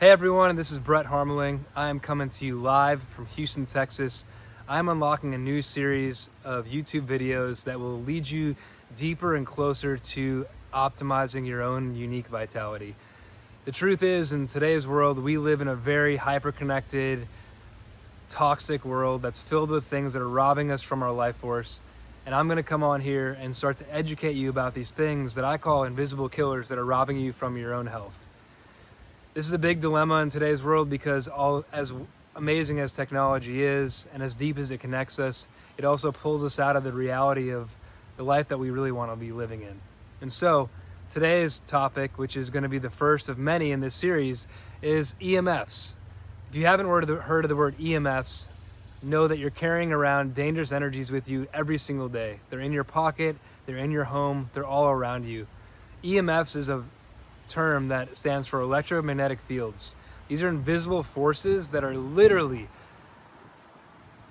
Hey everyone, this is Brett Harmeling. I am coming to you live from Houston, Texas. I'm unlocking a new series of YouTube videos that will lead you deeper and closer to optimizing your own unique vitality. The truth is, in today's world, we live in a very hyper-connected, toxic world that's filled with things that are robbing us from our life force. And I'm gonna come on here and start to educate you about these things that I call invisible killers that are robbing you from your own health. This is a big dilemma in today's world because as amazing as technology is and as deep as it connects us, it also pulls us out of the reality of the life that we really want to be living in. And so today's topic, which is going to be the first of many in this series, is EMFs. If you haven't heard of the word EMFs, know that you're carrying around dangerous energies with you every single day. They're in your pocket, they're in your home, they're all around you. EMFs is a term that stands for electromagnetic fields. These are invisible forces that are literally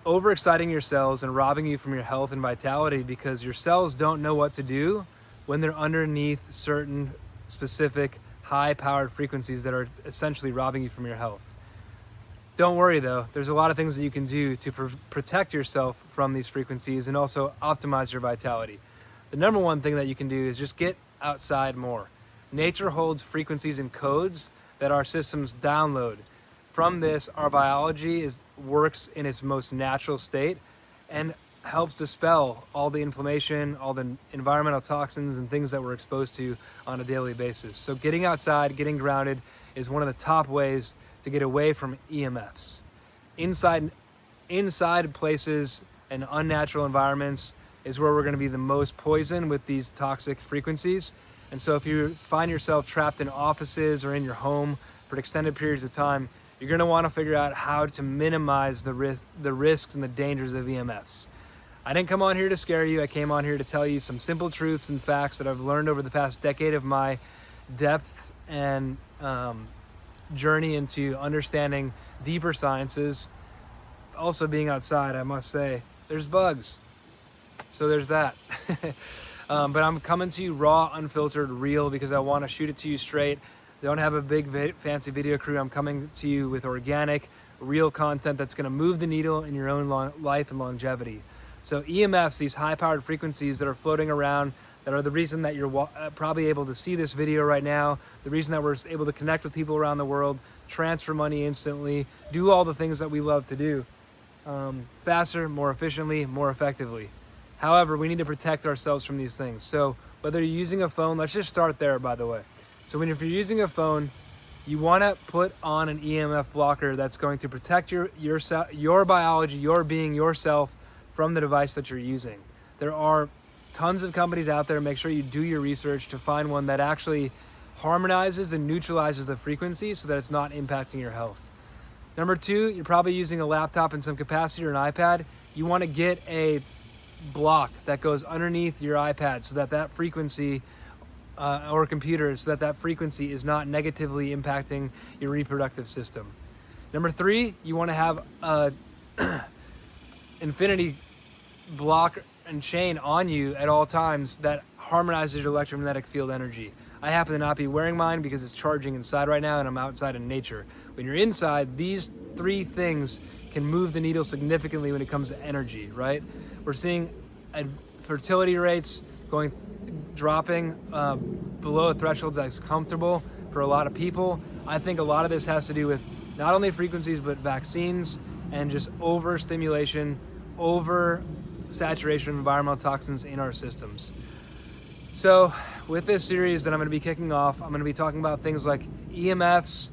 overexciting your cells and robbing you from your health and vitality because your cells don't know what to do when they're underneath certain specific high-powered frequencies that are essentially robbing you from your health. Don't worry though, there's a lot of things that you can do to protect yourself from these frequencies and also optimize your vitality. The number one thing that you can do is just get outside more. Nature holds frequencies and codes that our systems download. From this, our biology works in its most natural state and helps dispel all the inflammation, all the environmental toxins and things that we're exposed to on a daily basis. So getting outside, getting grounded is one of the top ways to get away from EMFs. Inside places and unnatural environments is where we're going to be the most poisoned with these toxic frequencies. And so if you find yourself trapped in offices or in your home for extended periods of time, you're going to want to figure out how to minimize the risks and the dangers of EMFs. I didn't come on here to scare you. I came on here to tell you some simple truths and facts that I've learned over the past decade of my depth and journey into understanding deeper sciences. Also being outside, I must say, there's bugs. So there's that. But I'm coming to you raw, unfiltered, real, because I want to shoot it to you straight. I don't have a big fancy video crew. I'm coming to you with organic, real content that's going to move the needle in your own life and longevity. So EMFs, these high-powered frequencies that are floating around, that are the reason that you're probably able to see this video right now, the reason that we're able to connect with people around the world, transfer money instantly, do all the things that we love to do, faster, more efficiently, more effectively. However, we need to protect ourselves from these things. So whether you're using a phone, let's just start there, by the way. So if you're using a phone, you want to put on an EMF blocker that's going to protect your biology, your being, yourself from the device that you're using. There are tons of companies out there. Make sure you do your research to find one that actually harmonizes and neutralizes the frequency so that it's not impacting your health. Number two, you're probably using a laptop in some capacity or an iPad. You want to get a block that goes underneath your iPad so that frequency or computer, so that frequency is not negatively impacting your reproductive system. Number three, you want to have a infinity block and chain on you at all times that harmonizes your electromagnetic field energy. I happen to not be wearing mine because it's charging inside right now and I'm outside in nature. When you're inside, these three things can move the needle significantly when it comes to energy, right? We're seeing fertility rates dropping below a threshold that's comfortable for a lot of people. I think a lot of this has to do with not only frequencies, but vaccines and just overstimulation, oversaturation of environmental toxins in our systems. So with this series that I'm going to be kicking off, I'm going to be talking about things like EMFs,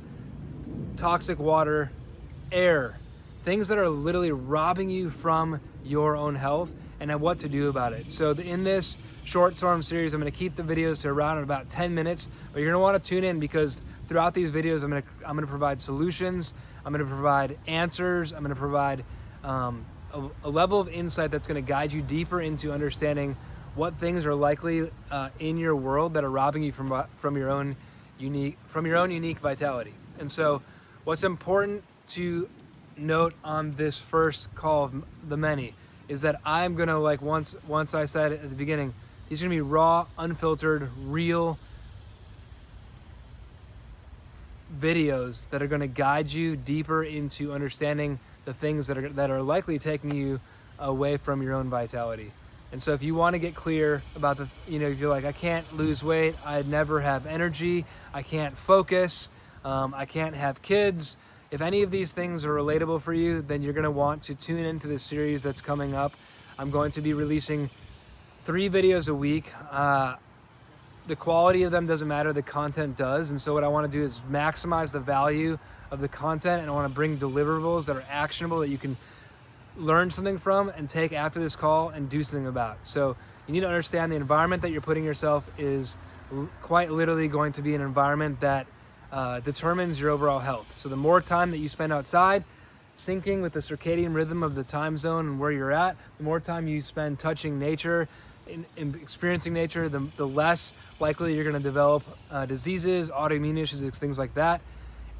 toxic water, air, things that are literally robbing you from your own health and what to do about it. So in this short storm series, I'm going to keep the videos to around about 10 minutes, but you're going to want to tune in because throughout these videos, I'm going to provide solutions, I'm going to provide answers, I'm going to provide a level of insight that's going to guide you deeper into understanding what things are likely in your world that are robbing you from your own unique vitality. And so what's important to note on this first call of the many is that I'm gonna, like once I said at the beginning, these are gonna be raw, unfiltered, real videos that are going to guide you deeper into understanding the things that are likely taking you away from your own vitality. And so if you want to get clear about if you're like, I can't lose weight, I never have energy, I can't focus, I can't have kids, if any of these things are relatable for you, then you're going to want to tune into this series that's coming up. I'm going to be releasing 3 videos a week. The quality of them doesn't matter, the content does. And so what I want to do is maximize the value of the content, and I want to bring deliverables that are actionable that you can learn something from and take after this call and do something about. So you need to understand the environment that you're putting yourself is quite literally going to be an environment that determines your overall health. So the more time that you spend outside, syncing with the circadian rhythm of the time zone and where you're at, the more time you spend touching nature, in experiencing nature, the less likely you're going to develop diseases, autoimmune issues, things like that.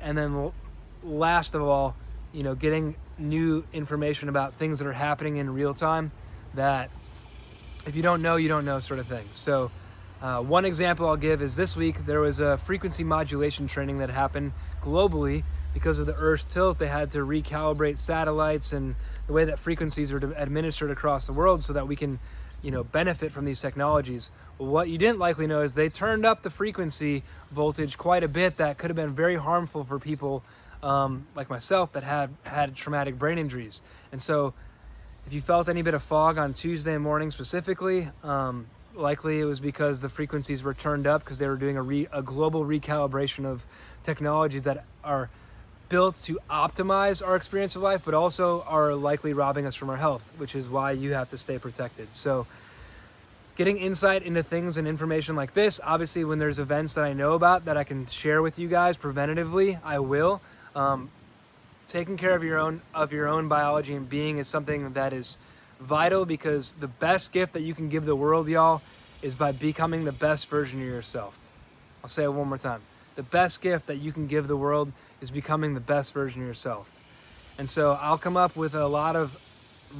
And then last of all, getting new information about things that are happening in real time that if you don't know, you don't know, sort of thing. So one example I'll give is this week there was a frequency modulation training that happened globally because of the Earth's tilt. They had to recalibrate satellites and the way that frequencies are administered across the world so that we can benefit from these technologies. Well, what you didn't likely know is they turned up the frequency voltage quite a bit that could have been very harmful for people like myself that had traumatic brain injuries. And so if you felt any bit of fog on Tuesday morning specifically, likely it was because the frequencies were turned up because they were doing a global recalibration of technologies that are built to optimize our experience of life, but also are likely robbing us from our health, which is why you have to stay protected. So getting insight into things and information like this, obviously when there's events that I know about that I can share with you guys preventatively, I will. Taking care of your own biology and being is something that is vital, because the best gift that you can give the world, y'all, is by becoming the best version of yourself. I'll say it one more time. The best gift that you can give the world is becoming the best version of yourself. And so I'll come up with a lot of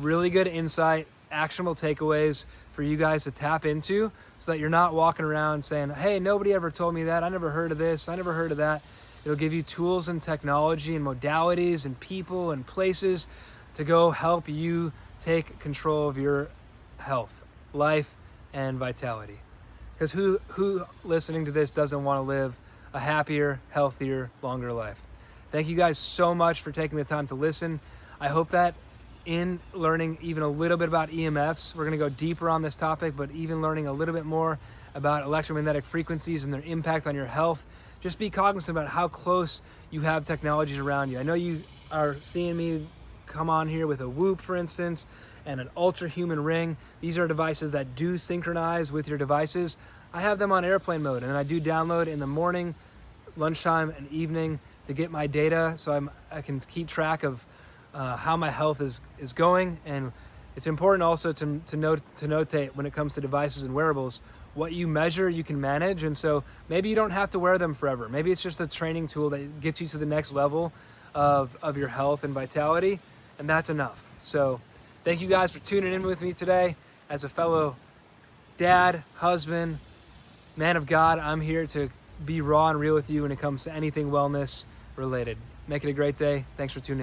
really good insight, actionable takeaways for you guys to tap into so that you're not walking around saying, hey, nobody ever told me that. I never heard of this. I never heard of that. It'll give you tools and technology and modalities and people and places to go help you take control of your health, life, and vitality. Because who listening to this doesn't want to live a happier, healthier, longer life? Thank you guys so much for taking the time to listen. I hope that in learning even a little bit about EMFs, we're going to go deeper on this topic, but even learning a little bit more about electromagnetic frequencies and their impact on your health, just be cognizant about how close you have technologies around you. I know you are seeing me come on here with a Whoop, for instance, and an ultra-human ring. These are devices that do synchronize with your devices. I have them on airplane mode, and I do download in the morning, lunchtime, and evening to get my data so I can keep track of how my health is going. And it's important also to notate when it comes to devices and wearables, what you measure you can manage. And so maybe you don't have to wear them forever. Maybe it's just a training tool that gets you to the next level of your health and vitality, and that's enough. So thank you guys for tuning in with me today. As a fellow dad, husband, man of God, I'm here to be raw and real with you when it comes to anything wellness related. Make it a great day. Thanks for tuning in.